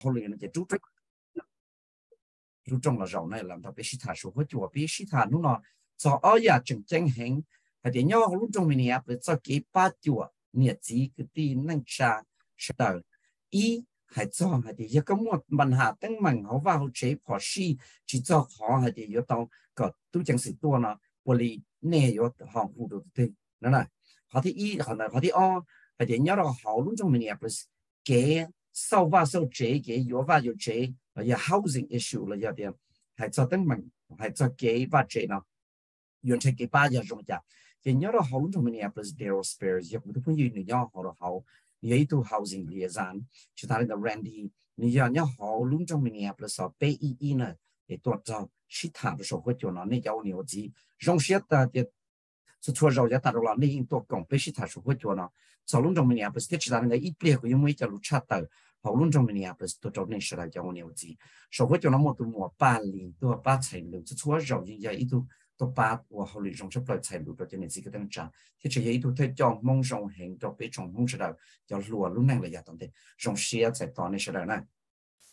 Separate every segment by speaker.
Speaker 1: 后来呢就注重了绕呢，让他被其他说会做，被其他弄了，早熬夜正行，还得要路中明年不早给8ตัวเนี่ยจีก็ดีนั่งชา是的，还早还得一个么问下等问好话好这跑西去做好还得要到个都正是多呢，我哩呢要行户都对，那好的好的二还得要到好路中明年不是给少话少这给有话有这。有 housing issue 了，有點係做等問，係做幾把這呢？原來幾把嘢用家，人家都好多Minneapolis Darrell spares，有好多朋友你要好多好，你有一度 housing 列站，其他的 Randy，你要好多Minneapolis 啊，被呢，也多找其他的社會就呢，你要牛子，用些的是除了要達到了，你應多講，被其他社會就呢，找Minneapolis，其他的一邊會因為就路差到。好多種Minneapolis都做那些來叫我牛子，社會就那麼多麼辦理，都把財路，就除了繞人家一度都把我後來用出來財路，都叫你自己等着，其實一度佢將夢想行到被從夢出來，叫路路能嚟呀等等，用些在當那些來呢，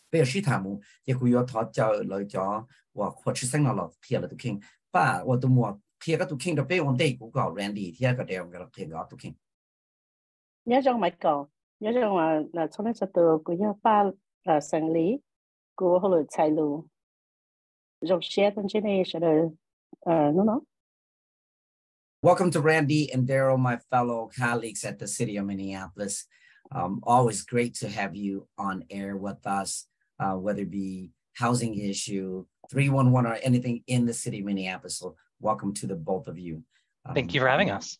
Speaker 1: 比如其他麼，也會有他叫來叫我或者生了貼了都傾，把我都麼貼個都傾到被我哋估個 Randy 貼個點個貼個都傾。
Speaker 2: nhớ trong mấy câu nhớ trong là trong cái từ của nhà ba là xử lý của họ là chạy lù rồi share trên trên này sẽ được nó
Speaker 1: Welcome to Randy and Darrell, my fellow colleagues at the City of Minneapolis. Always great to have you on air with us, whether it be housing issue, 311, or anything in the City of Minneapolis. So welcome to the both of you.
Speaker 3: Thank you for having us.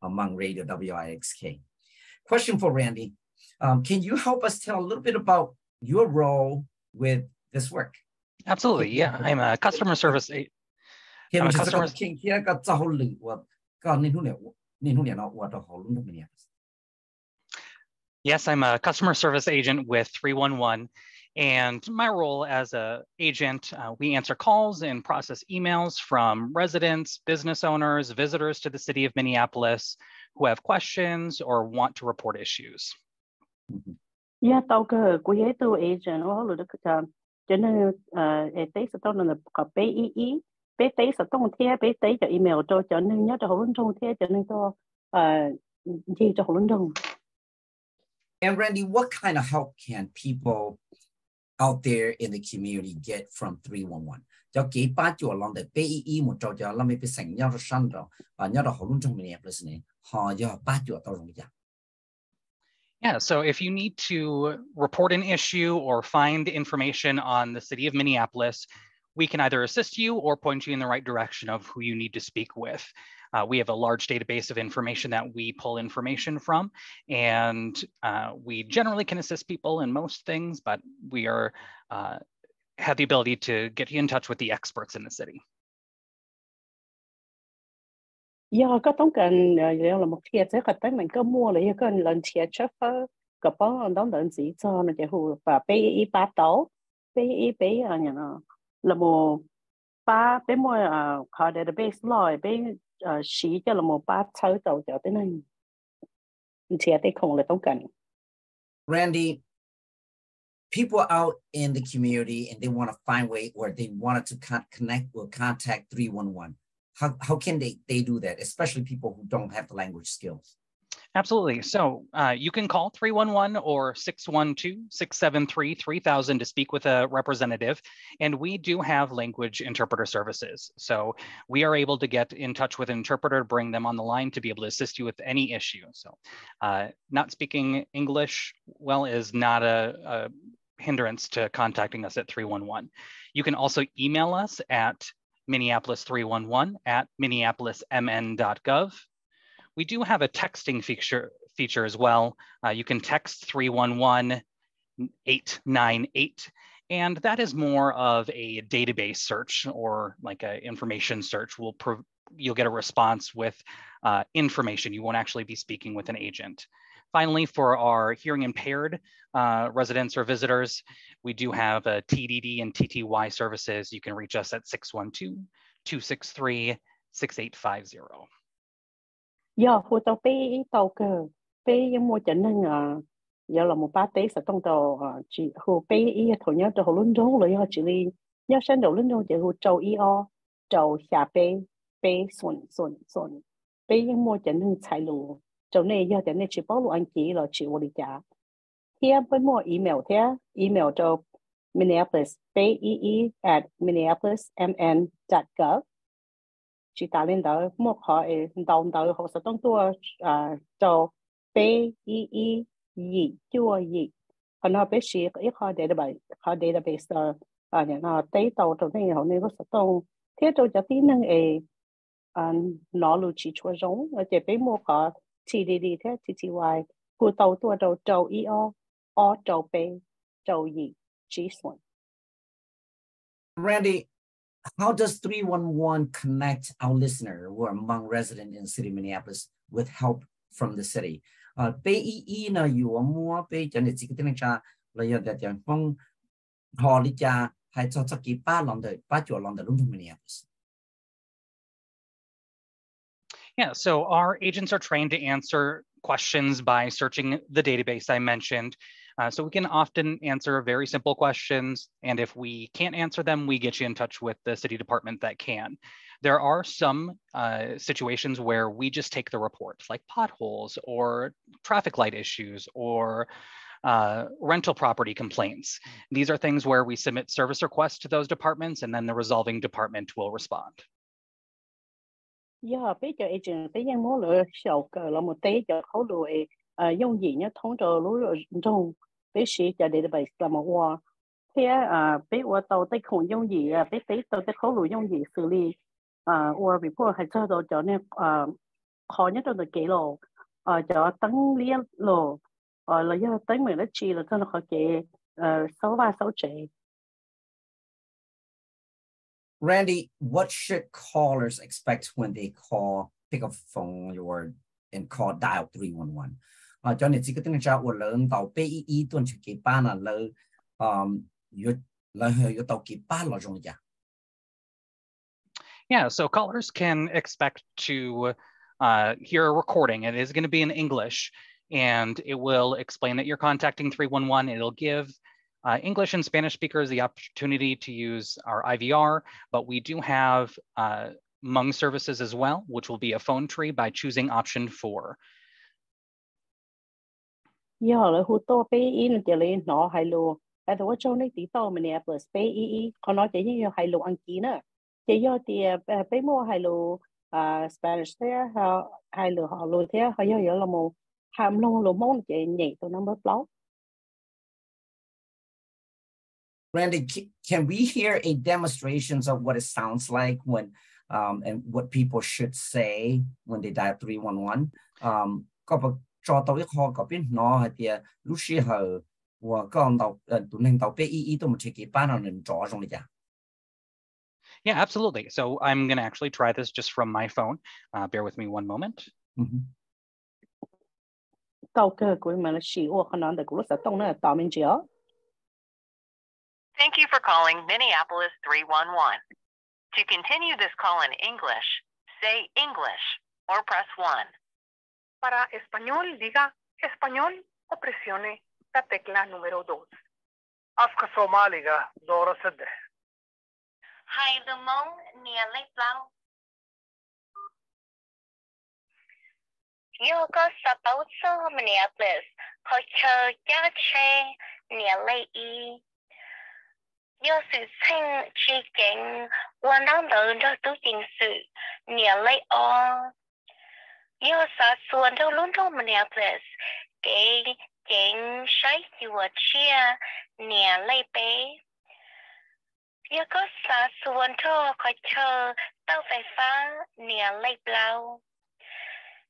Speaker 1: Among Radio WIXK. Question for Randy. Can you help us tell a little bit about your role with this work?
Speaker 3: Absolutely. Yeah, I'm a customer service. Yes, I'm a customer service agent with 311. And my role as an agent, we answer calls and process emails from residents, business owners, visitors to the city of Minneapolis who have questions or want to report issues.
Speaker 2: Yeah, tao cái của giấy tờ agent nó là được cho nên tế sẽ tao là có bé tế sẽ tao theo bé tế cho email cho nên nhớ cho họ luôn trong theo cho nên tao gì cho họ luôn trong.
Speaker 1: And Randy, what kind of help can people out there in the community get from 311? Cho kỹ ba chỗ lòng để BEE một chỗ cho làm mấy cái sản nhau sẵn rồi và nhau đó họ luôn trong Minneapolis này họ cho ba chỗ tao rồi.
Speaker 3: Yeah, so if you need to report an issue or find information on the city of Minneapolis, we can either assist you or point you in the right direction of who you need to speak with. We have a large database of information that we pull information from, and we generally can assist people in most things, but we are have the ability to get you in touch with the experts in the city.
Speaker 2: Yeah, có tổng cần là một thiệt sẽ có tới mình có mua lại có lần thiệt chấp có bao đó lần gì cho nó chỉ hù và bé ba tàu bé nhà nó là một ba bé mua họ database loại bé chỉ cho là một ba sáu tàu cho tới này thiệt thì không là tổng cần.
Speaker 1: Randy, people out in the community and they want to find way or they wanted to connect or contact 311. How can they do that, especially people who don't have the language skills?
Speaker 3: Absolutely. So you can call 311 or 612-673-3000 to speak with a representative. And we do have language interpreter services. So we are able to get in touch with an interpreter, bring them on the line to be able to assist you with any issue. So not speaking English well is not a hindrance to contacting us at 311. You can also email us at Minneapolis311@minneapolismn.gov. We do have a texting feature as well. You can text 311-898, and that is more of a database search or like an information search. You'll get a response with information. You won't actually be speaking with an agent. Finally, for our hearing impaired residents or visitors, we do have a TDD and TTY services. You can reach us at 612-263-6850.
Speaker 2: Yeah, hồi tao bé tao cơ bé giống mua cho nên giờ là một ba tế sẽ trong đầu chỉ hồ bé ý thổ nhớ đầu luôn rong rồi họ chỉ đi nhớ sang đầu luôn rong chỉ hồ trâu ý o trâu xả bé bé xuân bé những mua chân hưng chạy lù trâu này giờ chân này chỉ bảo luôn anh chị là chỉ vô đi trả here với mua email thế email cho Minneapolis bee@minneapolismn.gov chỉ ta lên đó mua họ đầu họ sẽ trongตัวcho bee gì chua gì còn nó bé xí cái họ database nhà nó tế tàu trong này họ nên có sẽ trong thế cho tí năng nó lưu chỉ chua giống ở chế bé mua họ TDD thế TTY của tàu tua trâu o trâu bé trâu gì chỉ xuân.
Speaker 1: Randy, how does 311 connect our listener who are among residents in city Minneapolis with help from the city? PEE na yu mua pe cho nên chỉ cái tiếng cha là giờ để tiếng phong họ đi cha hay cho cái ba chỗ lòng đời luôn trong Minneapolis.
Speaker 3: Yeah, so our agents are trained to answer questions by searching the database I mentioned. So we can often answer very simple questions, and if we can't answer them, we get you in touch with the city department that can. There are some situations where we just take the report, like potholes or traffic light issues or rental property complaints. These are things where we submit service requests to those departments, and then the resolving department will respond.
Speaker 2: Yeah, bây giờ agent bây giờ mua lựa sầu cờ là một tế cho khẩu lụi dùng gì nhá thống trợ lúa trong bây sĩ cho database là một hoa thế bây hoa tàu tới khủng dùng gì bây tế tàu tới khẩu lụi dùng gì xử lý hoa report hay cho nên khó nhất trong cái lô cho tăng liên lô là do tới mình nó chỉ là cho nó khó chế 6 chế.
Speaker 1: Randy, what should callers expect when they pick up the phone and call dial 311? Cho nên chỉ có tiếng Anh của lớn tàu PEE tuần chỉ kịp ba là lời hơi tàu kịp ba là rồi nhỉ?
Speaker 3: Yeah, so callers can expect to hear a recording. It is going to be in English, and it will explain that you're contacting 311. It'll give English and Spanish speakers the opportunity to use our IVR, but we do have Hmong services as well, which will be a phone tree by choosing option 4.
Speaker 2: Yeah, là hụt to PEE nó chỉ lên nó hay luôn. Tại vì trong này tí tàu Minneapolis PEE còn nó chỉ như hay luôn ăn chí nữa. Chỉ do thì bé mua hay luôn Spanish thế hay luôn họ luôn thế họ do là một hàm luôn luôn mong chỉ nhảy từ năm bớt lâu.
Speaker 1: Randy, can we hear a demonstrations of what it sounds like when and what people should say when they dial 311? Có cho tàu họ có biết nó thì lúc xí hờ và con tàu tụi nên tàu PEE tụi mình chỉ kịp ba nào nên rõ trong này.
Speaker 3: Yeah, absolutely. So I'm going to actually try this just from my phone. Bear with me one moment.
Speaker 2: Tàu cơ của mình là xí ô khả năng để của lúc sẽ tông nó tàu mình chỉ.
Speaker 4: Thank you for calling Minneapolis 311. To continue this call in English, say English or press 1.
Speaker 5: Para español, diga español o presione la tecla número 2.
Speaker 6: Afka Somaliga, Dora Sade.
Speaker 4: Hai the mong nia lei plau. Yo có sa tàu so Minneapolis, ho chờ cha che nia lei y. Yo sự sinh chi cảnh quan đang đợi cho tu chính sự nia lei o. Yo sa suan đâu luôn trong Minneapolis, cái cảnh sai chùa chia nia lei bé. Yo có sa suan cho khỏi chờ tàu phải phá nia lei blau.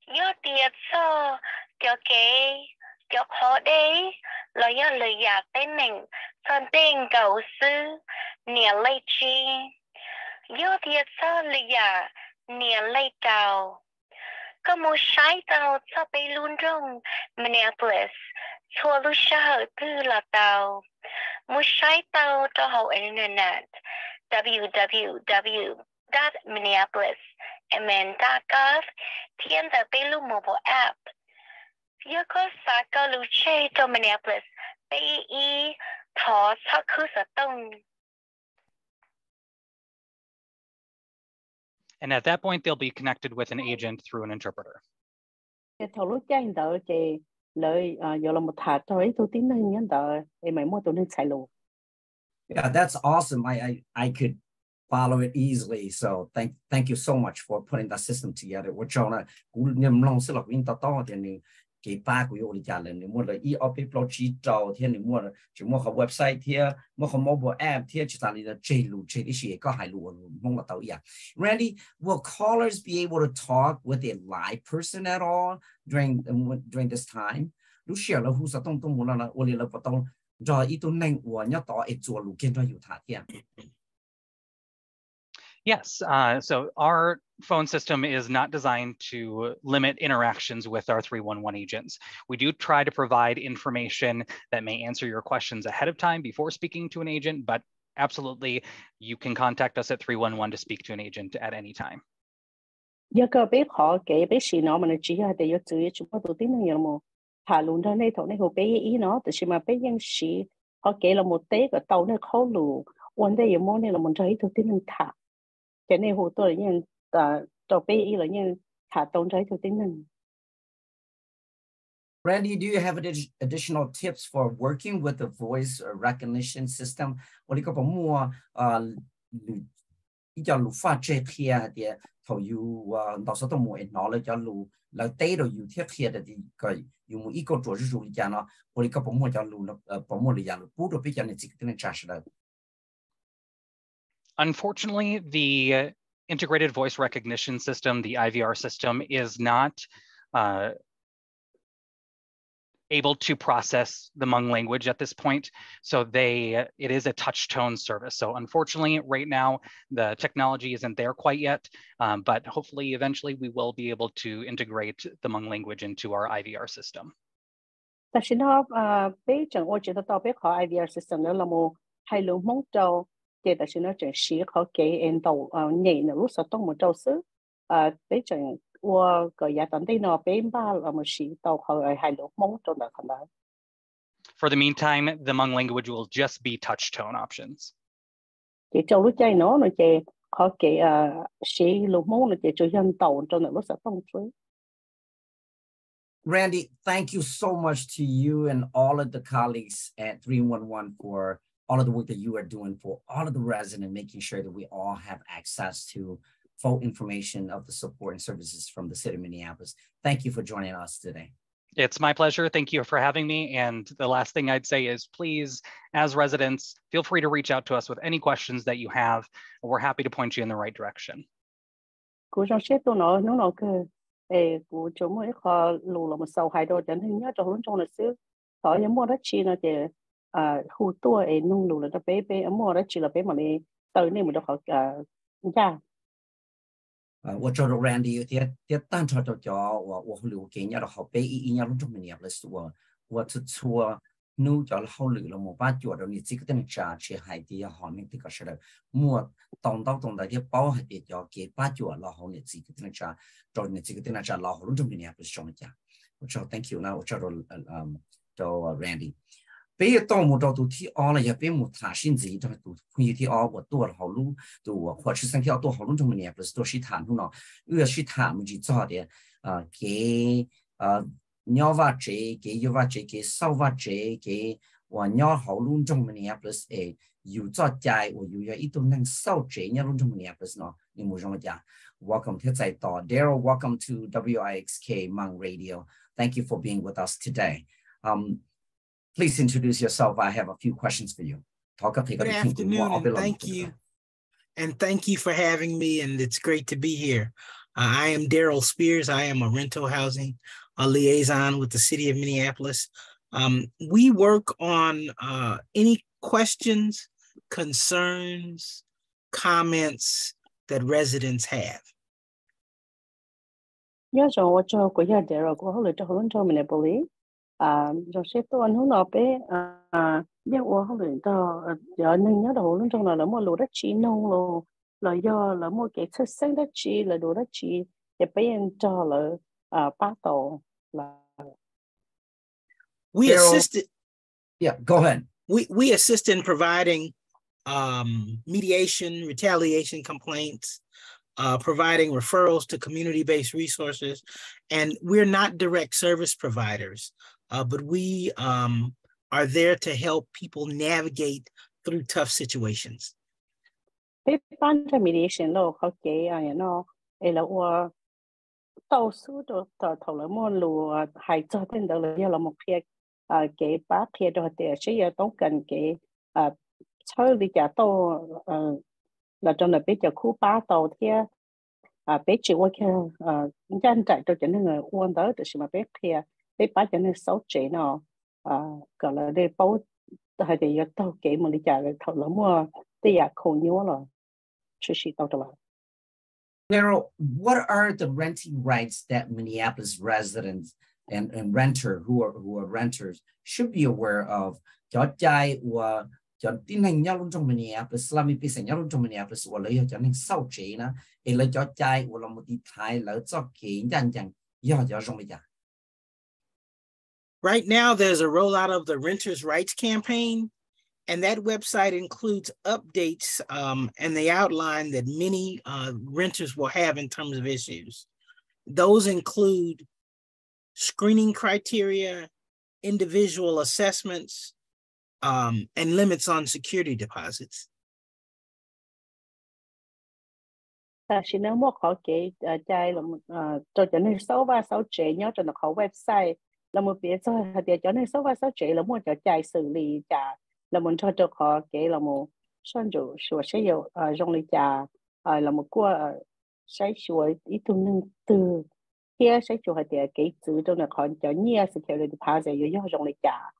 Speaker 4: Yo tiệt so cho cái cho khó đấy là do lời giả tên mình son tên cầu sư nia lei chi. Yo tiệt so lời giả nia lei tàu. Có một sai tàu cho bay luôn trong Minneapolis, xua lưu xa tư là tàu. Một sai tàu cho hậu internet www.minneapolismn.gov thiên the bay lưu mobile app. Yo có sa cơ lưu chơi cho Minneapolis. BE thọ sa khứ sa tông.
Speaker 3: And at that point, they'll be connected with an agent through an interpreter.
Speaker 2: Cái thầu lúc chơi đỡ thì lợi giờ là một thả tới tôi tính nên nhớ đỡ thì mấy mua tôi nên xài luôn.
Speaker 1: Yeah, that's awesome. I could follow it easily. So thank you so much for putting that system together. We're trying to nhầm lòng sự là win to thì mình cái ba của yêu đi trả lời mua là e-op chỉ trâu thì mình mua là chỉ mua cái website thì mua cái mobile app thì chỉ là là chơi đi xí có hay luôn mong là tao ya. Randy, will callers be able to talk with a live person at all during this time? Lúc xưa là hú sa tông muốn là ô li là bắt đầu rồi ít tụi nên của nhớ tỏ ít chùa lục kiến cho yêu thả tiền.
Speaker 3: Yes, so our phone system is not designed to limit interactions with our 311 agents. We do try to provide information that may answer your questions ahead of time before speaking to an agent, but absolutely, you can contact us at 311 to speak to an agent at any time.
Speaker 2: Giờ cơ biết họ kể biết gì nó mà nó chỉ là để yo chữ chúng ta tôi tính nhiều mà thả luôn đó này thầu này họ biết ý nó từ khi mà biết những gì họ kể là một tế cái tàu này khó lù vấn đề gì món này là mình thấy tôi tính thả cái này hồ tôi là những tàu biết ý là những thả tàu thấy tôi tính.
Speaker 1: Randy, do you have additional tips for working with the voice recognition system? Or you có mua cho lũ phát chế kia thì thầu you đào số tông mua nó là cho lũ là tế đồ you thiết kia thì cái you mua ít có chỗ rủ đi cho nó, or you có mua cho lũ là mua đi cho lũ bút được bây giờ này chỉ cái này trả được.
Speaker 3: Unfortunately, the integrated voice recognition system, the IVR system, is not able to process the Hmong language at this point. So it is a touch tone service. So unfortunately, right now, the technology isn't there quite yet, but hopefully eventually we will be able to integrate the Hmong language into our IVR system.
Speaker 2: Tại sao nó bây giờ tôi chỉ tao biết họ IVR system đó là một hai lượng mong châu thì tại sao nó chỉ sử họ kể em đầu nhảy nó lúc sau tông một châu xứ bây giờ我个也当地那边吧，我们是到后来还落蒙中的可能。
Speaker 3: For the meantime, the Hmong language will just be touch tone options.
Speaker 2: 即做lúc chơi nó即họ kể sử落蒙即做印度中的lúc sau tông suy.
Speaker 1: Randy, thank you so much to you and all of the colleagues at 311 for all of the work that you are doing for all of the residents, making sure that we all have access to full information of the support and services from the city of Minneapolis. Thank you for joining us today.
Speaker 3: It's my pleasure. Thank you for having me. And the last thing I'd say is please, as residents, feel free to reach out to us with any questions that you have. We're happy to point you in the right direction.
Speaker 2: Cú trong xét tôi nói nó cú chúng mới khó lù là một sầu hai đôi chẳng hình nhớ trong lúc trong lịch sử họ những mua đất chi nó thì khu tua nung lù là nó bé mua đất chi là bé mà đi tới này mình đâu họ ra.
Speaker 1: 我找到 Randy 的单车叫我留给人家的好背一年路这么年了是我是错努叫了好累了没把觉得你这个等价去海底好面这个是的没当到的包还得叫给把觉了好你这个等价找你这个等价老好路这么年不是什么价我找 thank you 那我找到Randy 别到木找都提了也别木他甚至这都可以提我多了好路都我或是三条多好路这么年不是多是谈路呢越是谈木就早的给鸟挖这给有挖这给少挖这给我鸟好路这么年不是有早家我有要一都能少这鸟路这么年不是呢你木什么讲 Welcome to 在到 Darrell, welcome to WIXK Hmong Radio. Thank you for being with us today. Please introduce yourself. I have a few questions for you.
Speaker 7: Good afternoon, and thank you. And thank you for having me, and it's great to be here. I am Darrell Spears. I am a rental housing liaison with the city of Minneapolis. We work on any questions, concerns, comments that residents have.
Speaker 2: Nhớ rồi我做过一点了，过后来就很多Minneapolis。rồi sẽ tôi anh hướng nộp bé nhưng mà không được cho giờ nên nhớ đầu lúc trong là mua lúa đất chỉ nông luôn là do là mua cái thức sáng đất chỉ là lúa đất chỉ để bé anh cho là ba tổ là
Speaker 7: We
Speaker 1: Darrell,
Speaker 7: assisted.
Speaker 1: Yeah, go ahead.
Speaker 7: We assist in providing mediation, retaliation complaints, providing referrals to community-based resources, and we're not direct service providers, but we are there to help people navigate through tough situations.
Speaker 2: Cái ban cho mediation loเขาเก๋อ่ะเนาะแล้วว่าต่อสู้ต่อแล้วมันรู้หายใจเป็นเดิมเลยเราหมกเพียเก๋ป้าเพียตัวเดียวใช่ยังต้องกันเก๋ใช้วิจารณ์ต่อเราจนแบบจะคู่ป้าต่อเทียbé chịu qua kia dân chạy cho nên người uốn đó thì mà bé kia bé bắt cho nên xấu chế nó gọi là để bao hay để cho tao kể mà đi trả lại thầu lắm mà để giờ không nhớ rồi chỉ tao rồi.
Speaker 1: Darrell, what are the renting rights that Minneapolis residents and renter who are renters should be aware of? Cho trai và cho tin hành nhau luôn trong Minneapolis, làm việc sinh nhau luôn trong Minneapolis, và lấy cho nên sau chế na, lấy cho trai và làm một tí thái lấy cho kỹ nhân chẳng, cho trong bây giờ.
Speaker 7: Right now, there's a rollout of the Renters' Rights Campaign, and that website includes updates and the outline that many renters will have in terms of issues. Those include screening criteria, individual assessments, and limits on security deposits.
Speaker 2: Xin nói một khó kể trai là cho nên 6 và 6 chế nhớ cho nó có website là một việc cho nên 6 và 6 chế là một cho trai xử lý trả là một cho khó kể là một sản chủ sửa sẽ有用lý trả là một qua sẽ sửa ý tưởng nâng từ kia sẽ chủ hạt địa kỹ chữ cho nó khó cho nhiều security deposit có用lý trả.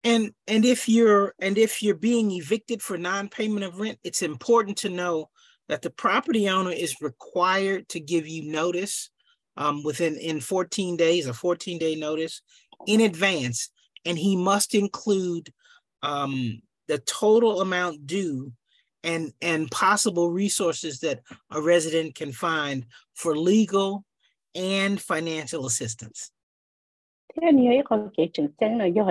Speaker 7: And if you're being evicted for non-payment of rent, it's important to know that the property owner is required to give you notice in 14 days, a 14-day notice in advance, and he must include the total amount due and possible resources that a resident can find for legal and financial assistance.
Speaker 2: Thế nhiều có cái chứng chứng là do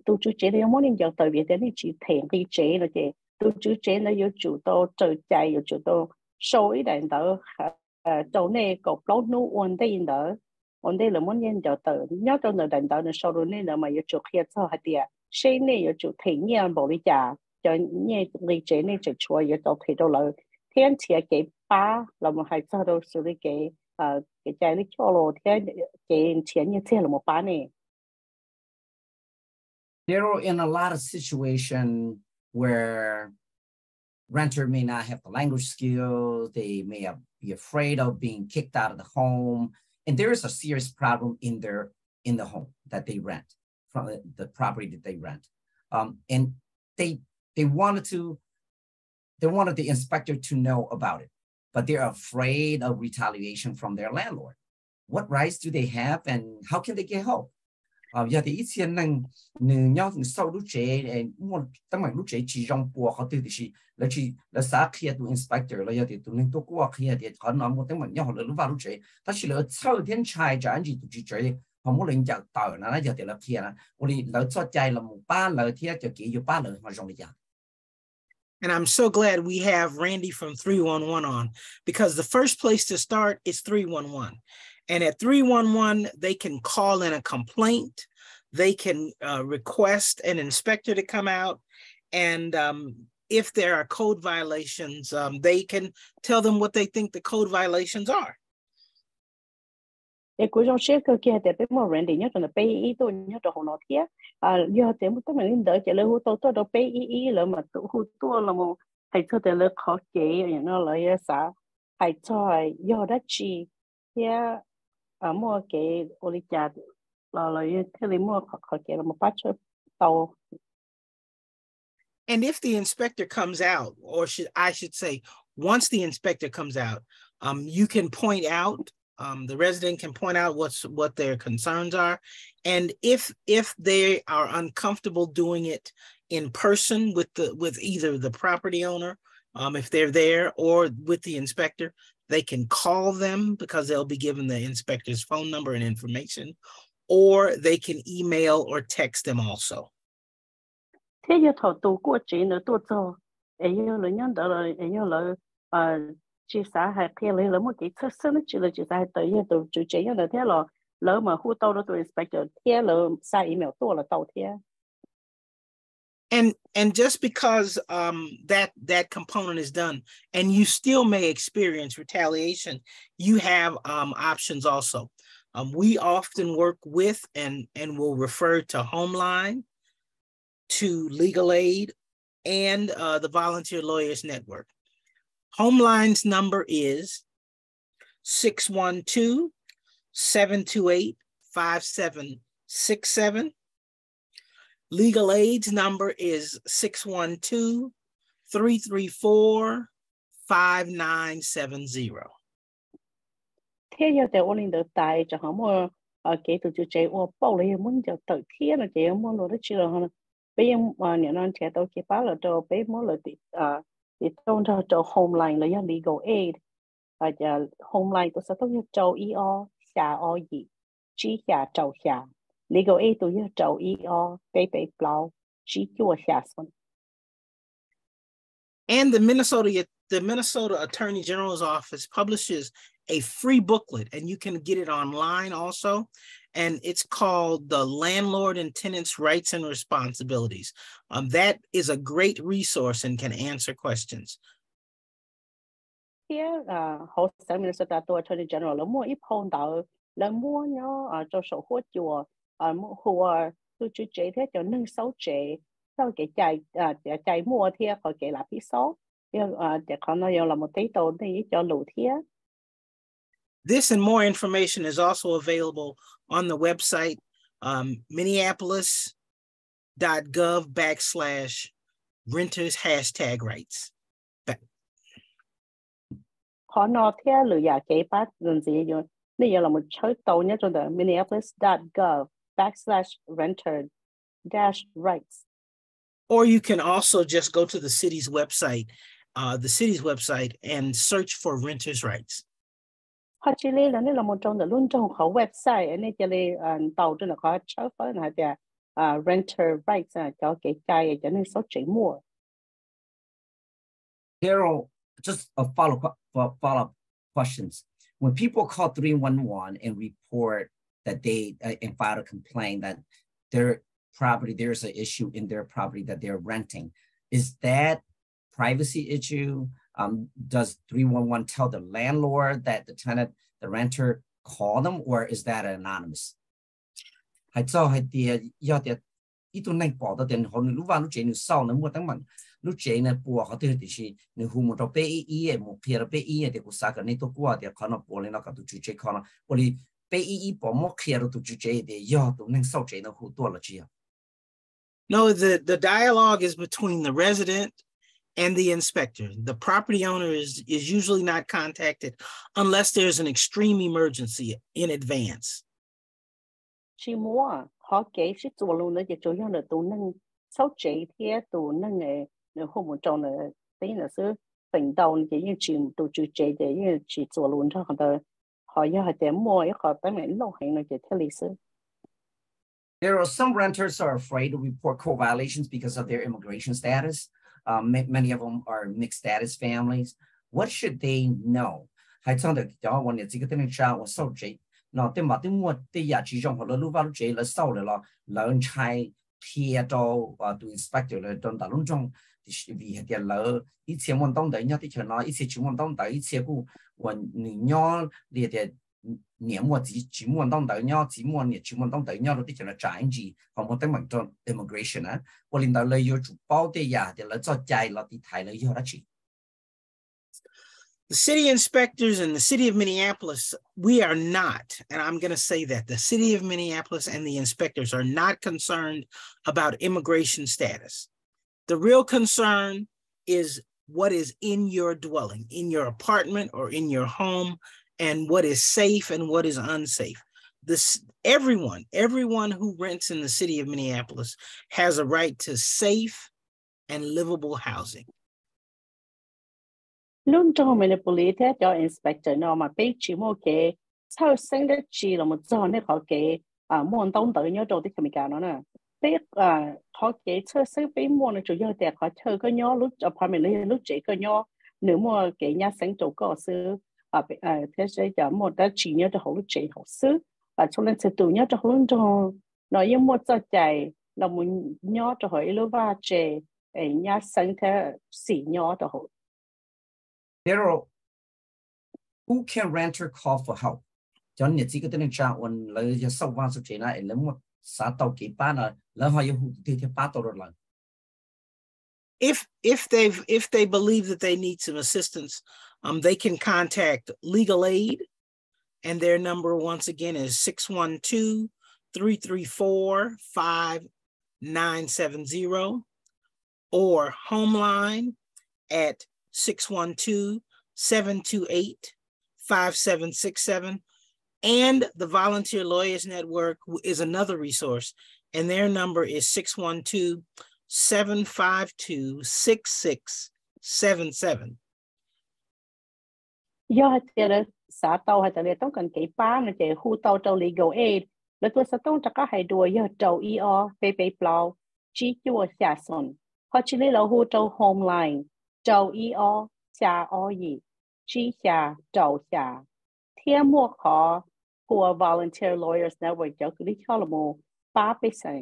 Speaker 2: tôi chú chế là muốn nên giờ tại vì thế này chỉ thèn cái chế là chế tôi chú chế là yêu chủ tôi trời chạy yêu chủ tôi sâu ý đại đó chỗ này có lâu nu ổn định là muốn nên giờ tại nhớ trong đời đại đó là sâu rồi nên là mà yêu chủ kia cho hạt địa xây này yêu chủ thèn nhiều bảo lý trả cho nhẹ lý chế này chỉ chúa yêu chủ thì đâu là thiên chia cái ba là một hai cho đâu xử lý cái trái lý cho lo thiên cái tiền như thế là một ba này.
Speaker 1: Darrell, in a lot of situations where renter may not have the language skills, they may be afraid of being kicked out of the home, and there is a serious problem in the home that they rent, from the property that they rent, and they wanted the inspector to know about it, but they're afraid of retaliation from their landlord. What rights do they have, and how can they get help? Giờ thì ít tiền năng nhau sau lúc chế một tấm ảnh lúc chế chỉ trong bộ họ tự chỉ là xã kia tụ inspector là giờ thì tụ nên tụ qua kia thì họ nói một tấm ảnh nhau là lúc vào lúc chế, ta chỉ là sau thiên trai cho anh chị tụ chỉ chế họ muốn lên chợ tàu là giờ thì là kia là là cho trai là một ba lời thì cho kỹ cho ba lời họ dùng được.
Speaker 7: And I'm so glad we have Randy from 311 on, because the first place to start is 311. And at 311, they can call in a complaint. They can request an inspector to come out. And if there are code violations, they can tell them what they think the code violations are.
Speaker 2: Để cuối trong share cơ kia để biết một Randy nhớ là PI tôi nhớ là hồ nó thiệt giờ thì một tấm mình đợi chỉ là hút tôi đâu PI là mà tôi hút tôi là một hay cho để là khó kể nó lại sao hay cho giờ đó chi thiệt mua cái oli chả là thế thì mua khó kể là một bắt cho tàu.
Speaker 7: And if the inspector comes out, or I should say, once the inspector comes out, you can point out. The resident can point out what their concerns are, and if they are uncomfortable doing it in person with either the property owner, if they're there, or with the inspector, they can call them because they'll be given the inspector's phone number and information, or they can email or text them also.
Speaker 2: Thế giờ thầu tù của chị nữa tù cho ấy là nhân đó là ấy là chỉ xã hay kia là một cái thực sự chỉ là chỉ xã tới giờ tù chủ chế là thế là lỡ mà khu tàu đó tù inspector thế là sai email tù là tàu thế.
Speaker 7: And just because that component is done, and you still may experience retaliation, you have options also. We often work with and will refer to Homeline, to Legal Aid, and the Volunteer Lawyers Network. Homeline's number is 612-728-5767. Legal Aid's number is 612-334-5970.
Speaker 2: Thế giờ thì ôn được tại cho họ mua cái tụ chủ chế ô bảo là muốn cho tự kia là chế mua nó chưa là bây giờ nhà nó chế tao cái bảo là cho bé mua là thì trong cho Homeline là Legal Aid giờ Homeline tôi sẽ tốt nhất cho EO xả o gì chỉ xả trâu xả Legal Aid tôi nhất cho EO bé bé blau chỉ chua xả xuống.
Speaker 7: And the Minnesota Attorney General's Office publishes a free booklet, and you can get it online also. And it's called The Landlord and Tenants' Rights and Responsibilities. That is a great resource and can answer questions.
Speaker 2: Here, Host Minnesota Attorney General, mua ít hôn đạo, là mua nhau cho sổ hốt chùa, mua tôi chú chế thế cho nâng sáu chế, sau cái chạy mua thì khỏi cái là phí số, để con nó là một tí tồn thì cho lũ thiê.
Speaker 7: This and more information is also available on the website, Minneapolis.gov/renters#rights.
Speaker 2: Họ nói theo lựa nhà kế bắt lần gì rồi, bây giờ là một chỗ tàu nhất trong đó Minneapolis.gov/renter-rights.
Speaker 7: Or you can also just go to the city's website, and search for renters' rights.
Speaker 2: Họ chỉ là nên là một trong những luôn trong họ website này chỉ là tàu trên là họ chở phải là renter rights cho cái cho nên số chỉ mua.
Speaker 1: Darrell, just a follow-up questions. When people call 311 and report that they and file a complaint that their property, there's an issue in their property that they're renting, is that privacy issue? Does 311 tell the landlord that the tenant, the renter, call them, or is that anonymous? Hay cho hay tiệt do tiệt ít tuần này bỏ到tiền họ lúc vào lúc chế sau nó mua tăng bằng lúc chế này bùa họ thì nếu hùng một trò PEE một kia là PEE thì cũng sao cái này tôi qua thì họ nó bỏ lên nó cả tụi chế họ nó bởi vì PEE bỏ một kia là tụi chế thì do tụi này sau chế nó hụt tua là gì?
Speaker 7: No, the dialogue is between the resident and the inspector. The property owner is usually not contacted unless there's an extreme emergency in advance.
Speaker 2: Chỉ mua họ kể sẽ做luôn nữa就主要là tụi nâng sáu chế thì tụi nâng nếu không một trong là đấy là sự hành động thì như chỉ tụi chủ chế thì như chỉ 做 luôn cho họ要họ để mua họ tới mình lâu hành là chỉ theo lịch sử.
Speaker 1: There are some renters are afraid to report co-violations because of their immigration status. Many of them are mixed status families. What should they know? Hay trong được cho bọn này chỉ có tên cha và sau chế nó tên mà tên mua tên nhà chỉ trong họ là lúc vào lúc chế là sau là lớn trai phía đâu tụi inspector là trong đó luôn trong vì cái là ít钱问东的人家的钱啦，一些钱问东的，一些股问你要你的年末几问东的人家几末年几问东的人家都的钱来赚钱，我们等问到 immigration 啊，我领导了有主包的呀，的了做债了的台了以后他去。
Speaker 7: The city inspectors in the city of Minneapolis, we are not, and I'm going to say that, the city of Minneapolis and the inspectors are not concerned about immigration status. The real concern is what is in your dwelling, in your apartment or in your home, and what is safe and what is unsafe. Everyone who rents in the city of Minneapolis has a right to safe and livable housing.
Speaker 2: Luôn trong Minneapolis cho inspector nó mà biết chỉ một cái sau sinh đất chỉ là một giờ này họ cái muốn tông tới nhớ đầu thì không cả nó nè biết họ kể chơi sư biết muốn là chủ yếu để họ chơi cái nhau lúc apartment lấy lúc chế cái nhau nếu mà cái nhà sinh chủ có sư thế sẽ giờ một đã chỉ nhớ cho họ lúc chế họ sư cho nên sẽ tự nhớ cho họ luôn cho nói như một giờ chạy là muốn nhớ cho họ lúc và chế nhà sinh thế xỉ nhớ cho họ.
Speaker 1: Darrell, who can renter call for help? Cho nên chỉ có tên cha ôn lấy cho sau quan số chế này lấy một xã tàu kỹ ban là lấy họ yêu thì ba tàu rồi lần.
Speaker 7: If they believe that they need some assistance, they can contact legal aid, and their number once again is 612-334-5970, or Homeline at 612-728-5767. And the Volunteer Lawyers Network is another resource, and their number is 612-752-6677.
Speaker 2: Do thì là xã tàu hay làต้องcần cái ba là chỉ khu tàu tàu legal aid là tôi sẽต้องจะก็ให้ดูยอดtàuไปเปล่าชี้ตัว下ส่วนเพราะที่นี่เราหูtàu homeline tàu下อีชี้下tàu下เที่ยมัวขอหัว volunteer lawyers network 就คือที่ชอบละโมป้าไปใส่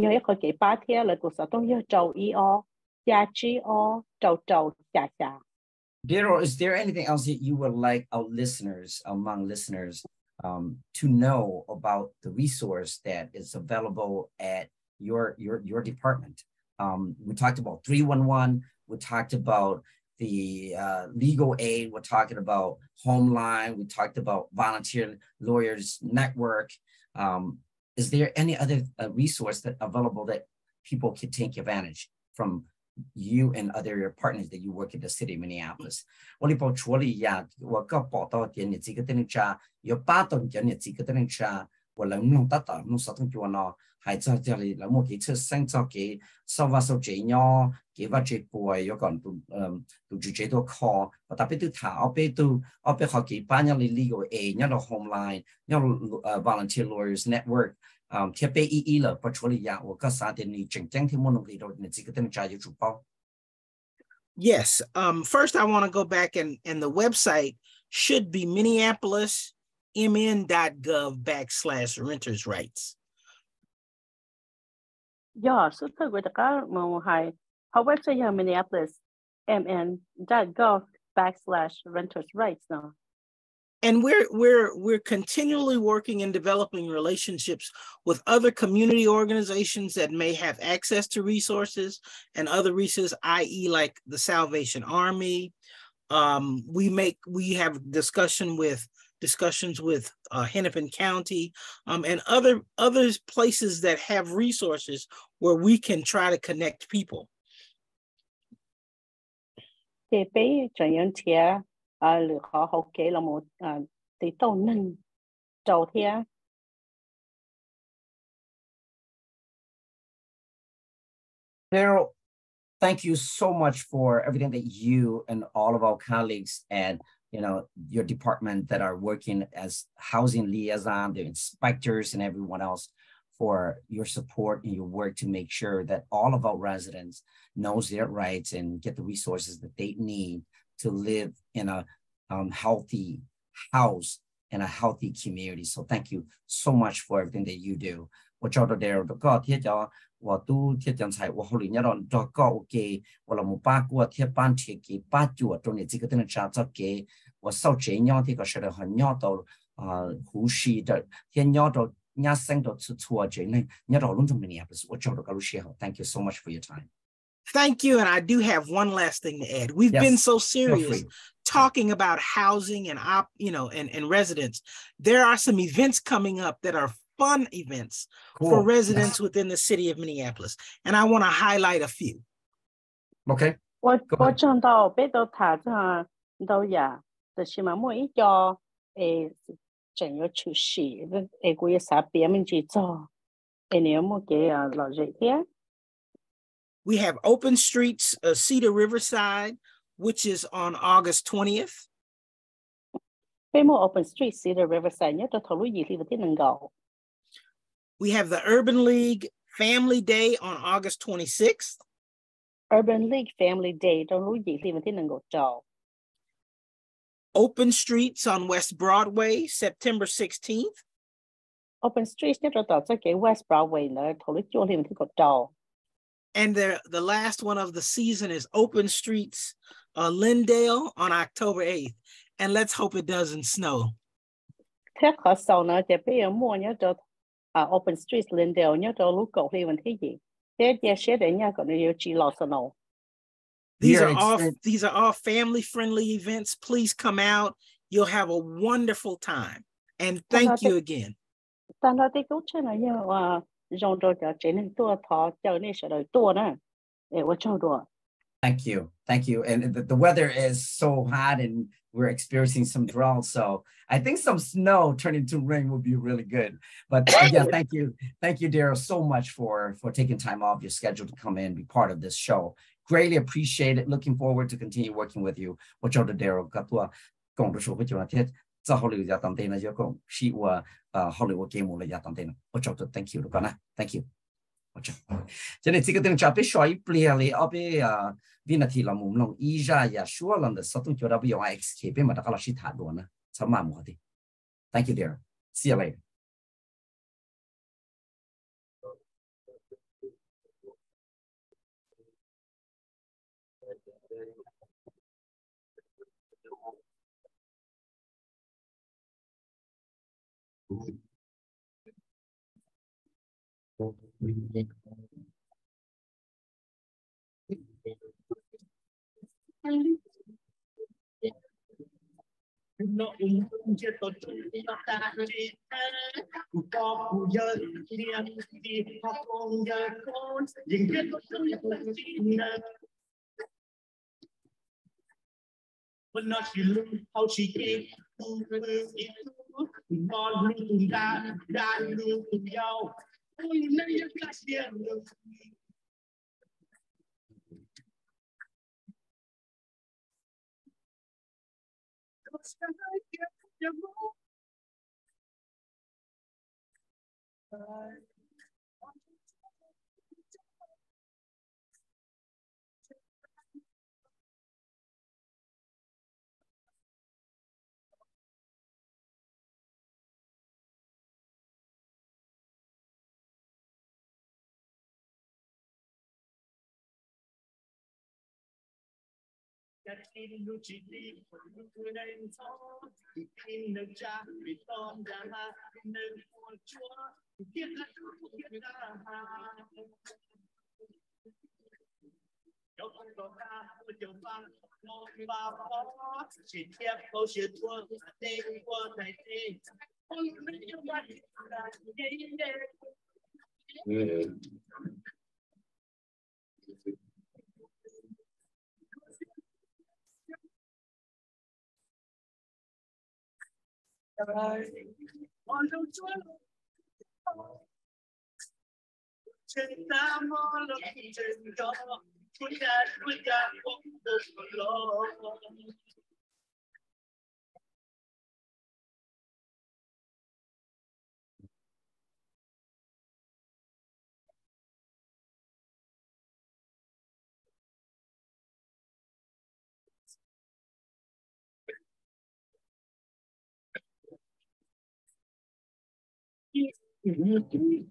Speaker 2: ยอดเขาเก็บป้าเที่ยเลยตัวจะต้องยอดtàu下tàu下
Speaker 1: Darrell, is there anything else that you would like our listeners, among listeners, to know about the resource that is available at your department? We talked about 311. We talked about the legal aid. We're talking about Homeline. We talked about Volunteer Lawyers Network. Is there any other resource that available that people can take advantage from you and other partners that you work in the city of Minneapolis? Only about 处理呀，我个报道点你这个等下有8段点你这个等下，我能弄得到，弄啥东西呢？还在这里，那么给出生造给收发收这样，给发这波有讲都就这多考，特别都他我被好给班要legal aid，要到 Homeline，要volunteer lawyers network。贴被意义了，不处理呀，我个啥的你真正听不懂里头，你这个等下就主包。
Speaker 7: Yes. First, I want to go back and the website should be minneapolismn.gov/renters rights.
Speaker 2: Yeah, so the website here minneapolismn.gov/renters rights now.
Speaker 7: And we're continually working and developing relationships with other community organizations that may have access to resources and other resources, i.e. like the Salvation Army. We have discussions with Hennepin County and other places that have resources where we can try to connect people.
Speaker 1: Darrell, thank you so much for everything that you and all of our colleagues and your department that are working as housing liaison, the inspectors and everyone else for your support and your work to make sure that all of our residents knows their rights and get the resources that they need to live in a healthy house and a healthy community. So thank you so much for everything that you do. 我找到 Darrell 的个贴叫我都贴讲才我后来那种找个 OK 我了冇把过贴班贴给把脚中的这个等下找给我受这样的个是的很鸟到呼吸的天鸟到鸟生到出错这呢鸟到龙中面也不是我找到个路线好 Thank you so much for your time.
Speaker 7: Thank you. And I do have one last thing to add. We've been so serious talking about housing and and residents. There are some events coming up that are fun events for residents within the city of Minneapolis. And I want to highlight a few.
Speaker 1: Okay.
Speaker 2: 我讲到被到他这都呀，就是嘛每一个整个出席，个也啥别们去做，你有冇给老人家？
Speaker 7: We have Open Streets, Cedar Riverside, which is on August 20th.
Speaker 2: Open Street, Cedar Riverside,
Speaker 7: We have the Urban League Family Day on August 26th.
Speaker 2: Urban League Family Day trong lúc gì thì mình thấy ngồi trò.
Speaker 7: Open Streets on West Broadway, September 16th.
Speaker 2: Open Streets nhất là tại cái West Broadway nữa, thổ lúc chỗ thì mình thấy ngồi trò.
Speaker 7: And the last one of the season is Open Streets, Lindale on October 8th. And let's hope it doesn't snow.
Speaker 2: Thế khó sau nữa thì bây giờ mua nhớ cho Open Streets Lindale nhớ cho lúc cậu thì mình thấy gì. Thế giờ sẽ để nhà cậu nhiều chỉ lo snow.
Speaker 7: These are all family friendly events. Please come out. You'll have a wonderful time. And thank you again.
Speaker 2: Ta nói tới chút chứ là như dòng đồ cho chế nên tua thọ cho nên sẽ đợi tua nữa. Để tôi cho đùa.
Speaker 1: Thank you. Thank you. And the weather is so hot and we're experiencing some drought. So I think some snow turning into rain would be really good. But again, thank you. Thank you, Darrell, so much for taking time off your schedule to come in and be part of this show. Greatly appreciate it. Looking forward to continue working with you. What you Darrell got to go to show with you. Za Hollywood ya tamte na yo ko shi wa Hollywood game mo la ya tamte na. What you thank you kana. Thank you. What you. Cho nên chỉ cái tiếng chào biết soi plea li ở bên viên thị là mồm lòng ý ra ya sure lần đó sau cho WIXK bên mà đã có là sĩ thả luôn nè. Sao mà mua đi. Thank you, dear. See you later.
Speaker 8: But not she look how she came ngon luôn cùng đa luôn cùng nhau ôi nay em lại tiền Hãy subscribe cho kênh Ghiền Mì Gõ để không bỏ lỡ những video hấp dẫn.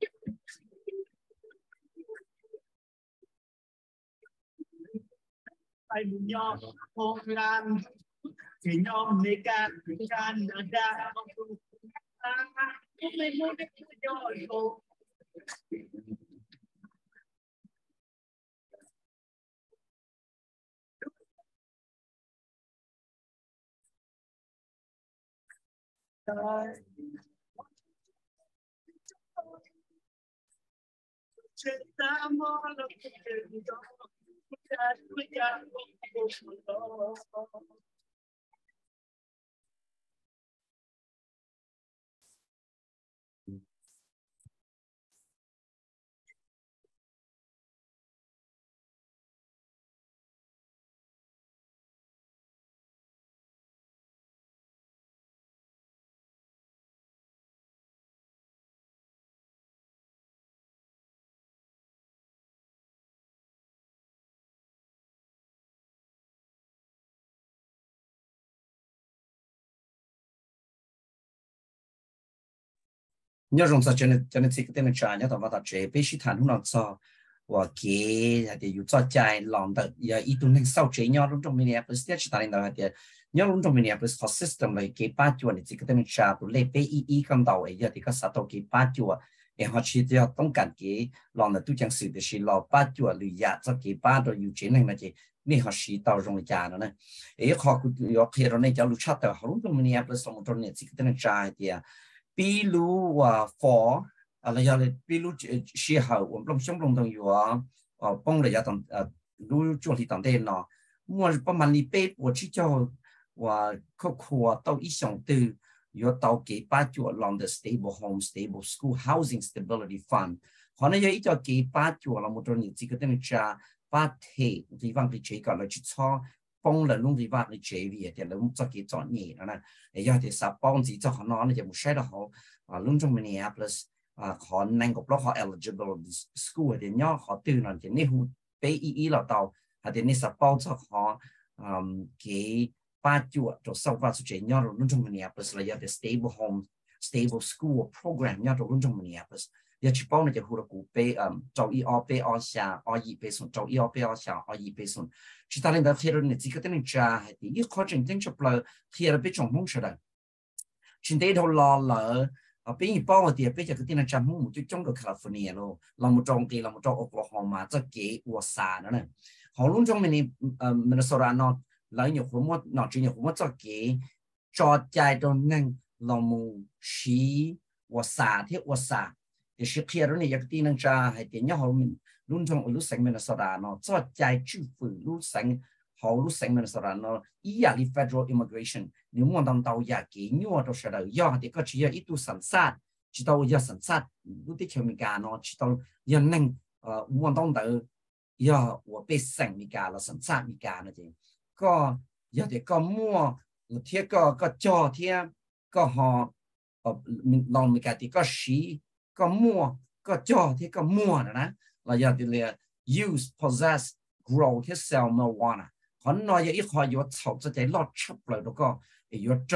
Speaker 8: Ai muốn nhau hôn lan thì nhau này cả Canada không mình muốn được nhau trên ta mơ là chuyện đó
Speaker 1: nhớ rằng cho nên chỉ cái tên trả nhớ tao vào chế bây giờ thằng nó cho và cái thì yêu cho trái lòng được giờ ít tuần nên sau chế nhớ lúc trong Minneapolis chỉ ta nên là nhớ lúc trong Minneapolis hot system này cái ba chuột thì chỉ cái tên trả tụi lấy BEE cầm đầu ấy giờ thì có sát đầu cái ba chuột em họ chỉ theoต้องการcái lòng là tu chẳng sự thì là ba chuột lười nhát cho cái ba đồ yêu chế này mà chỉนี่เขาชี้ตรงจานนะเขายกเหตุในจะรู้ชัดแต่เขารู้ตรงนี้เปสมตรงนี้สิ่งที่นั่นใจเดียปีรู้ว่าฟออะไรอย่างเลยปีรู้เชี่ยวผมลงช่วงลงตรงอยู่ป้องเลยจะต้องรู้จุดที่ต้องเดินเนาะมั่วประมาณนี้เป็ด我去叫ว่าครอบครัวต้องอีสองตัวอยู่ต้องเก็บปัจจุบันลอง the stable home stable school housing stability fund เขาเนี่ยอีจะเก็บปัจจุบันเราหมดตรงนี้สิ่งที่นั่นจะ把铁地方的这个来去炒，帮了弄地方的这边的，弄这个做年了呢，要的是帮子做很多呢就不晒得好啊，弄中 Minneapolis 啊，可能个不好 eligible school 的鸟好对呢，就那户被一了到，还的那是帮做好，给把就就收发出去鸟弄中 Minneapolis 了，要的 stable home stable school program 鸟就弄中 Minneapolis。要去帮那些户的股被周一二倍二下二一倍送，周一二倍二下二一倍送，其他人的黑人的这个等于加还的，一考证证出来黑人被中风似的，现在头老了被一包的被这个等于加木就中国 California 咯，那么中地那么中 Oklahoma 这给我啥的呢？好弄中面的Minnesota 呢，来有什么那只有什么这给抓在都能那么西我啥的我啥。是撇了那一个地能查，还点样好论从路上面的说的呢，做在政府路上好路上面的说的呢，一样的 federal immigration， 你莫当到也给你我都说的，要的个只要一度审查，知道要审查，路的条面干呢，知道要能莫当到要我被审面干了审查面干了的，个要的个莫贴个照贴个好让面干的个时。ก็มั่วก็จ่อที่ก็มั่วนะเราอยากจะเรียก use possess grow ที่ sell marijuana คนน้อยอีกคนอยู่เขาจะได้รอดชับเลยแล้วก็อยู่โจ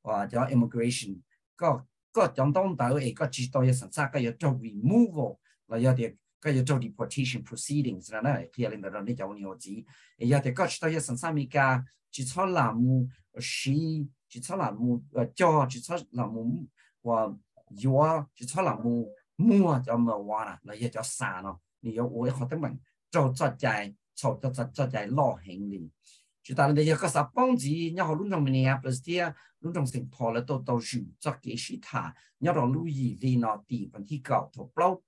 Speaker 1: ว่าจะ immigration ก็จำต้องแต่ก็จีตัวอย่างสัญชาติก็อยู่โจ removal เราอยากจะก็อยู่โจ deportation proceedings นะเที่ยวเรื่องเราในจะวันนี้จีอยากจะก็จีตัวอย่างสัญชาติอเมริกาจีชอบหลามูชีจีชอบหลามูจ่อจีชอบหลามูว่า有啊，就炒了木叫么玩了，那也叫啥呢？你要我好多门做在炒做在老行里，就当然的一个啥帮子，你好弄中面不是的，弄中成跑了都住做给其他，你要路易里那地方去搞，头不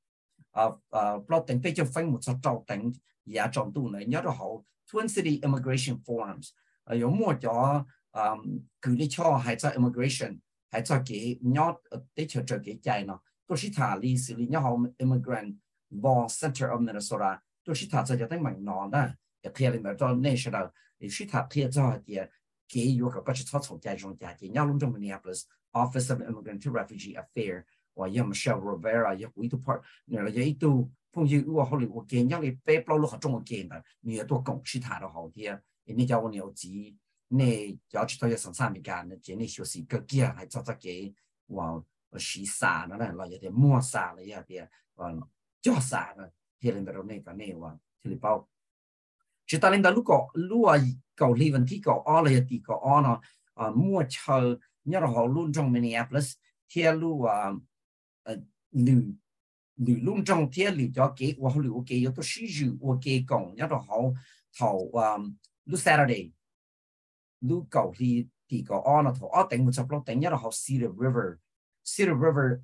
Speaker 1: 不等被就分不出招等也找到呢，你要好 Twin City Immigration Forums，有么叫举例敲还在 immigration。还做给你要对求这给ใจ呢，都是他历史里你好 immigrant law center of Minnesota， 都是他这叫在门脑的，也可以领到做那些的，也是他可以做的，给有个是操作在中间，你要弄中 Minneapolis Office of Immigrant to Refugee Affairs， 我要 Michelle Rivera， 也回头 part， 那也一度朋友我后来我给让你背包了好中文给的，你也多讲其他的好的，你叫我牛鸡。你要去到一生产面干的，今年就是个件还做给我洗沙的呢，了有点抹沙了，有点叫沙的，这领导那个那哇，这里包，就当领导如果搞理问题搞all了地搞all呢，抹超你要好论中 Minneapolis 铁路旅路中铁路要给我后来我给有都是有我给讲，要好头路 Saturday。路搞里地个安那头等不差不多等一了好 Cedar River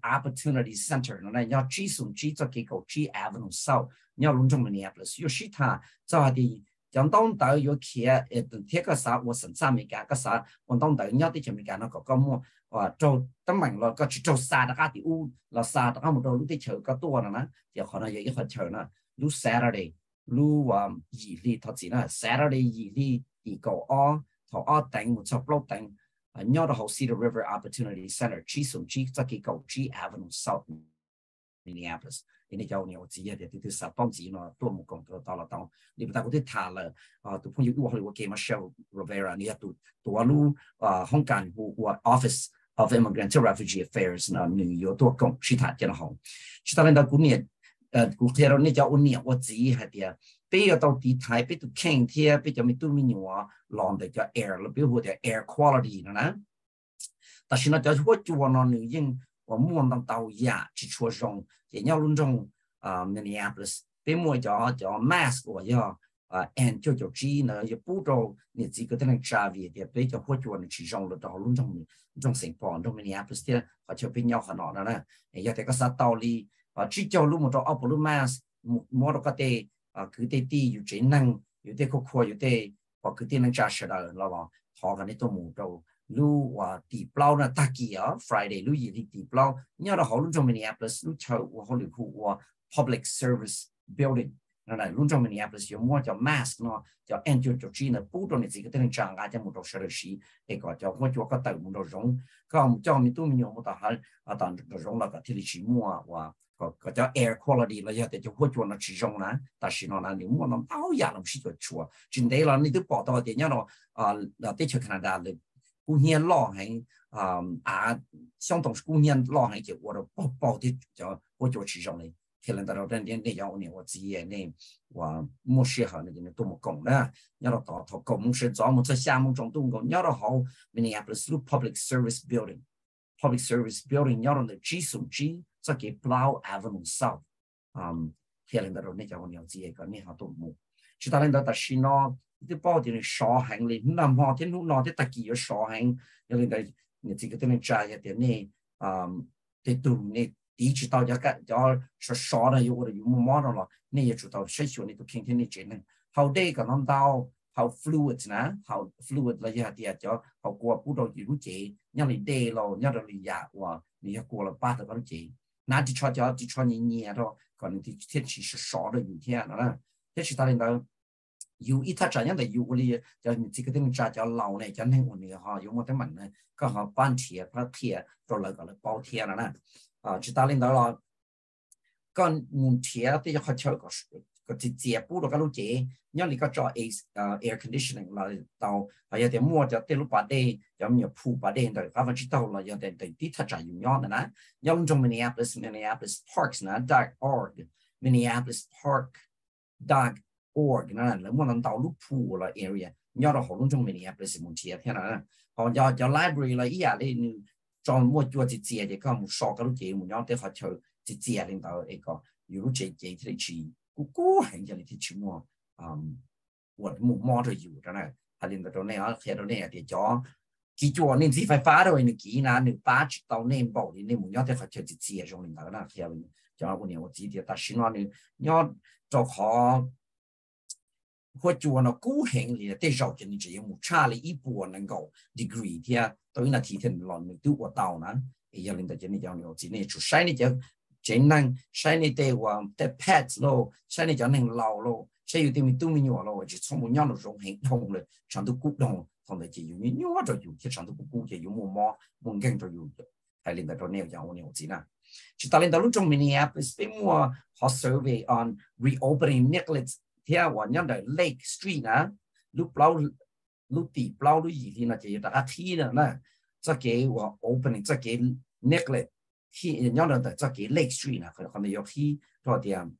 Speaker 1: Opportunity Center 那要 G 送 G 这给个 G Avenue South 你要弄中 Minneapolis 有其他这的讲当到有贴贴个啥我身上没干个啥我当到你要的就没干那个么做当门了个去做啥的的屋了啥的么多路的球个多了呢就可能有一个球呢路 Saturday 路以里他只呢 Saturday 以里地个安头等我差不多等你要的好 Cedar River Opportunity Center G 送 G 这个个 G Avenue South Minneapolis 你叫你我直接的对啥帮子呢多么讲到了当你不大我对他了都朋友我给 Michelle Rivera 你要多路香港我 Office of Immigrant and Refugee Affairs na New York tua công sĩ thật cho nó hỏng sĩ ta lên đó cũng nhiệt cũng theo này cho ôn nhiệt what gì hay tiệt bây giờ tàu đi Thái bây tụ keng thiệt bây giờ mình tụ mình nhiều lòng để cho air là bây giờ air quality nữa nè但是呢，就我就我那女人，我摸到到呀，去出上，也要那种Minneapolis， 别摸叫 mask 我要N99 呢，也不着你这个的那差别的，别叫我就那去上了到那种情况，那 Minneapolis 的，或者别要很难的呢，也这个啥道理只叫路么着不路 mask， 摸到个的佢哋啲有智能，有啲個有啲佢哋能揸實啦，啦，學緊啲都冇到。lu地包呢大幾啊 Friday lu 嘢啲地包，因為好多種 Minneapolis lu 炒我好離譜public service building， 嗱lu 種 Minneapolis 有麼叫 mask 呢，叫 N99 呢，不斷你自己都能長啊，就冇到實的事，一個叫我做個豆冇到用，咁叫咪都咪用冇到係但用那個天氣氣麼個叫 air quality 啦，有啲就我做那氣用啦，但是呢，你冇諗到呀，唔係做錯，真係啦，你都報道啲，因為嗱啲去加拿大咧。姑娘老很相同是姑娘老很就我的包的叫我就其中嘞，可能到那要呢我自己呢我没适合那个多么讲呢，要到公司专门在项目中动工，要到好 Minneapolis public service building 要到那技术机在给 Blau Avenue South， 可能到那叫我呢自己个呢好多么，其他人到是呢。啲包啲傻行嚟，咁南方啲攞啲特技嘅傻行，有啲你自己都能揸一啲呢，啲度你第一次到就說傻啦，有我哋有冇摸到咯，你也知道，所以說你都傾聽你真呢，後啲個諗到後 fluid 呢，後 fluid 啦一啲就後過不到有啲，因為啲咯，因為你呀話你一過了8個幾，那啲錯就啲錯你捏到，可能啲天氣是傻的有天啦，天氣大領導。有一他這樣的有我哋就你這個東西叫老呢，就呢我哋哈有冇得問呢？剛好搬鐵，把鐵做那個包鐵了呢，就打領導了，跟木鐵啲要敲個接布嗰個路接，因為你個做air conditioning 啦，到有啲摸就啲路把啲有冇鋪把啲就啱啱知道啦，有啲啲他這樣的呢，有種 Minneapolis Parks 呢 .org Minneapolis Park.org 那能不能到路铺了 area， 你要到好多种 Minneapolis 问题天啦，好要 library 了，呀你专门做这些的，咁少个都节目，要得好求这些领导一个有这的去，古很叫你去么，我冇着有的呢，他领导到那样看到那样的叫，记住你自己发的你记那你把到那报的，你冇要得好求这些种领导那看叫我呢我记得，但是呢你要做好。或者呢，古行里的少见的这些木差了一波能够 degree 天，到那提天老你都我到呢，也要领导今年叫牛今年出晒你叫真能晒你对我的 pets 咯，晒你叫能老咯，晒有对面都没有咯，就从木样的容很痛了，上头古动同的就有你我这有些上头古就有木毛木根都有的，还领导到那个叫我牛今呢，就到领导路中 Minneapolis 被我好 survey on reopening Nicholas。theo 我nhân đời Lake Street 啊，lúc地包lúc gì thì là chỉ đã thi rồi nè， 這個我 opening 這個 Nicholas ที่nhân đời 這個 Lake Street 啊，可能有thi多啲，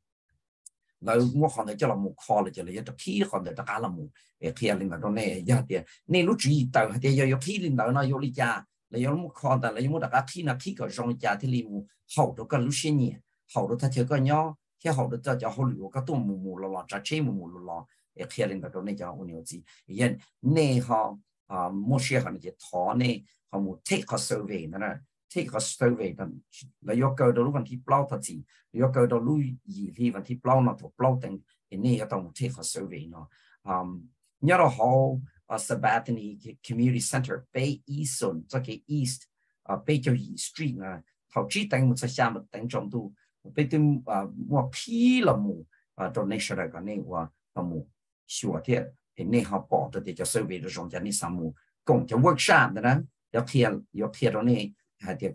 Speaker 1: 嗱我可能叫เรา冇 call 就嚟有thi可能大家เรา冇ที่領導到呢一啲，你如注意到係有thi領導呢有你家，你有冇 call 但你有冇大家thi 呢thi個上家ที่你冇好多個路線嘢，好多他條個nhau。ที่เขาจะจะเขาหรือก็ตัวมูลละจะเชื่อมูลละเขียนกันตรงนี้จะอุณหภูมิยันเนี่ยเขาไม่เชื่อเขาเนี่ยท้อเนี่ยเขามู take a survey นั่นนะ take a survey นั่นแล้วยกเกิดดูวันที่เปล่าทัดสิยกเกิดดูยี่ที่วันที่เปล่านั่นถูกเปล่าตั้งเนี่ยก็ต้อง take a survey เนาะเนี่ยเราเขา Sabatini Community Center Bay East Zone 这个 East Bay 叫 East Street นะเขาชี้ตั้งมันจะ下面ตั้งจำตัว被对我批了么到那时来个那我么学的那好报的叫社会的中间那什么工叫 workshop 的呢要贴到那还得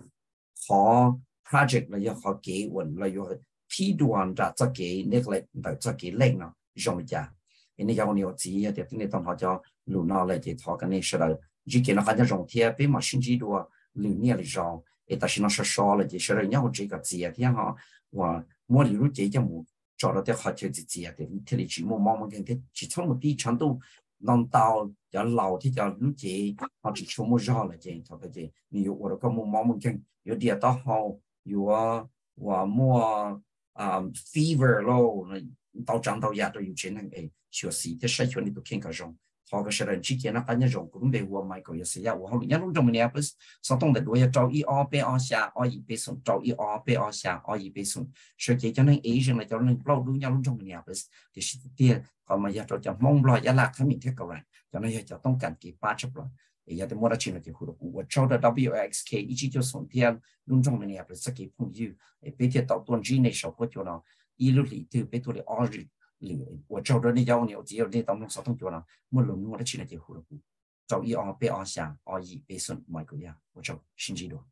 Speaker 1: 好 project 了要好给我了要批断的这个那个的这个类呢上家那叫我牛子也得那当好叫路那来的他跟那时来就给了好像中贴被嘛星期多里面的绕，但是那是少了，就是人家这个节点哈，我例如这项目找到的好就是节的，你听的节目慢慢跟的，只从我底程度能到要老的叫路节，啊，只全部绕了这，他个这，你有我的个么慢慢跟有点到好有我么fever 咯，到长到牙都有这样诶，学习的社群里都看个种。họ cái sự chỉ kiến là cá nhân rộng cũng đều qua mai có sự ya của họ nhận lúc trong mình Minneapolis sau đó đôi trâu i o p o xa o i p sung trâu i o p o xa o i p sung sự chỉ cho nên Asian là cho nên lâu đúng nhau lúc trong Minneapolis thì sự tiền còn mà ya cho mong lo ya là cái mình thấy cầu này cho nên ya cho tông cảnh kỳ ba chấp rồi thì ya thì mua ra chuyện là cái khu vực của trâu là WIXK ý chí cho sống tiền lúc trong Minneapolis cái phong yêu bây giờ tạo tuần gì này sau có chỗ nào ý lúc lý từ bây tôi là origin 我找着你要你，只有你当中少通过了，我弄我的去了就好了。找一二八二下，二一八顺买个呀，我找星期六。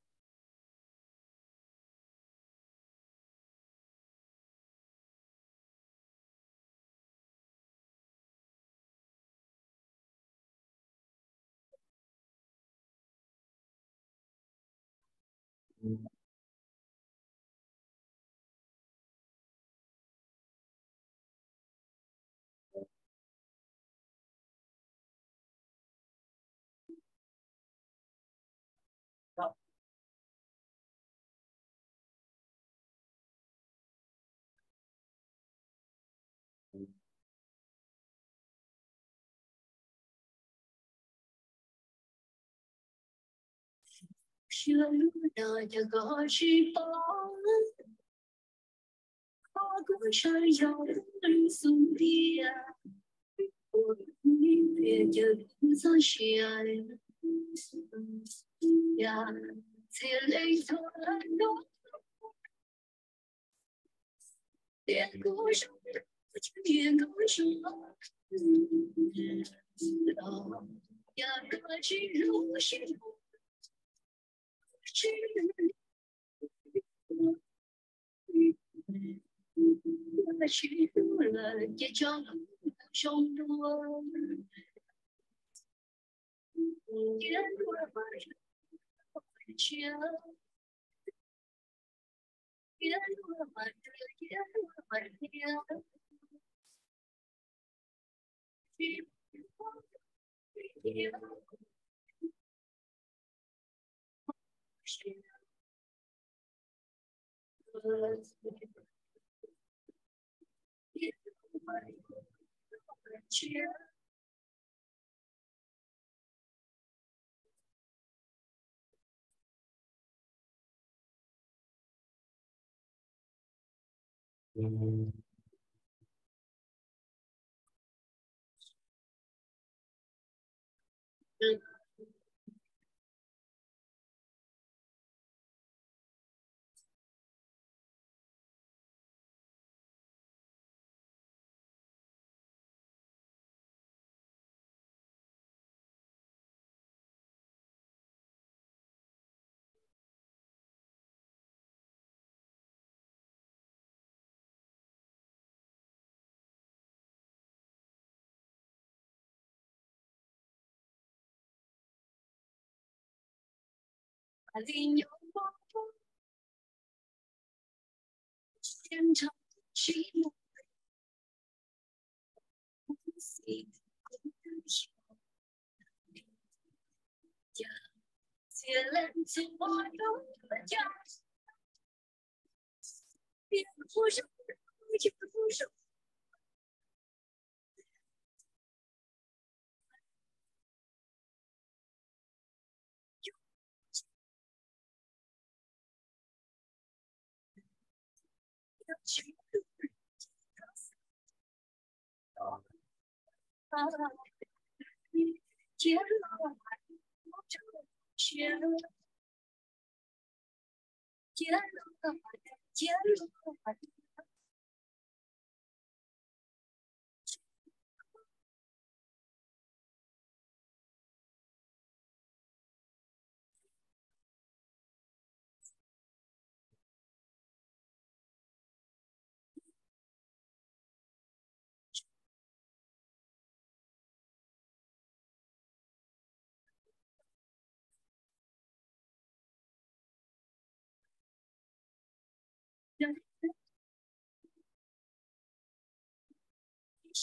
Speaker 8: Mình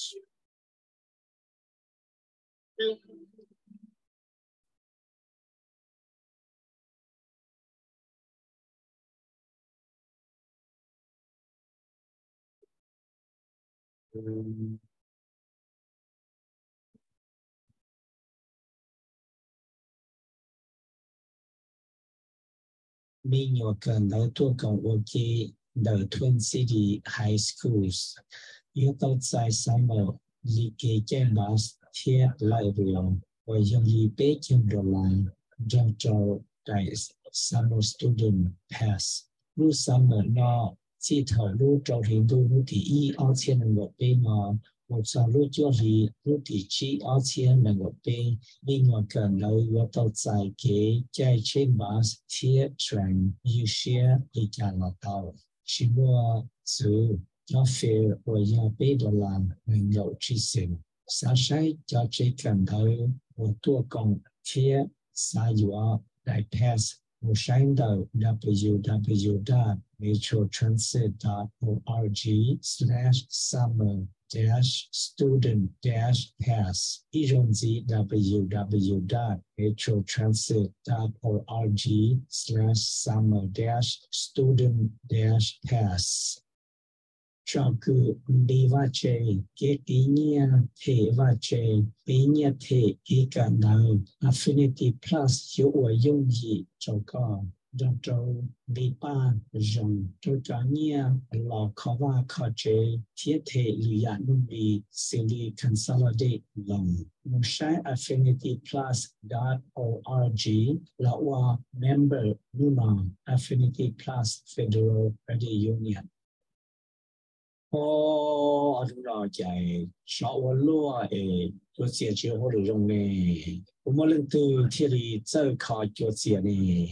Speaker 8: nhỏ cần đầu tuần còn ok the Twin City High Schools. Yếu tố tại summer lý kế trên bus thiết lại rồi và dùng lý bế trên đồ lại trong trò đại summer student pass. Lúc summer nó chỉ thở lúc trò hình đô lúc thì y ở trên là một bên mà một số lúc cho thì lúc thì chỉ ở trên là một bên mình nhỏ cần đầu yếu tố tại kế trên bus thiết train you share thì cả là tàu. Chỉ mua sự cho phê và nhà bế đồ làm mình nhậu trí sinh. Xã sẽ cho chế cần thơ một tour công thiết xã dụa đại pass một sáng đầu www.metrotransit.org/summer-student-pass ý rộng gì www.metrotransit.org/summer-student-pass cho cứ đi va chơi cái tí nhia thể va chơi tí nhia thể cái cả nào Affinity Plus hiệu quả dùng gì cho con trong trâu đi ba dùng cho cả nhia lò khó va khó chơi thiết thể lì ảnh luôn đi xử lý consolidate lòng một sai affinityplus.org là qua member Luna Affinity Plus Federal Credit Union. Đúng rồi chạy sợ quá lúa tôi sẽ chưa có được dùng này mỗi lần từ thì đi chơi khó cho tiền này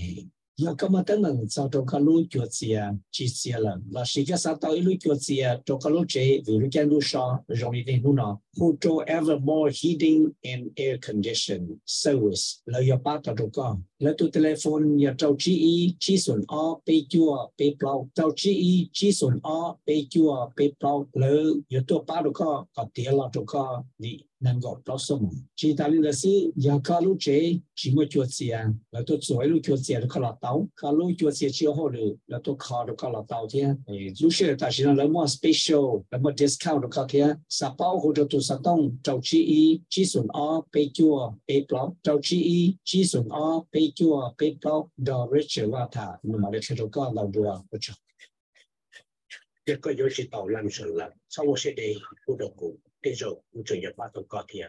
Speaker 8: giờ các bạn tên là sao trong các lúa cho tiền chỉ tiền là sĩ cái sao tao lúa cho tiền trong các lúa chơi vì lúc cái lúa sao dùng đi nên nó Hotel Evermore Heating and Air Condition Service là giờ bắt đầu trong con là tu telephone nhà trâu chỉ xuân o bê chua bê plau trâu chỉ xuân o bê chua bê plau là giờ tu bắt đầu con có tiền là trong con đi năng gọi plau sông chỉ ta liên là si giờ các lúa chơi chỉ mới cho tiền là tu chuối lúa cho tiền là là tàu các lúa cho tiền chưa hồi được là tu khó được là tàu thế lúc xưa ta chỉ là mua special là mua discount được thế sao bao hồ tu sa tông trâu chỉ xuân o bê chua bê plau trâu chỉ xuân o bê chua bê plau đồ rich là thà nhưng mà để cho con là đùa một chút cái có yếu chỉ tàu làm sự là sau một sẽ đi phụ được cũng cái rồi cũng chỉ nhập bắt được có tiền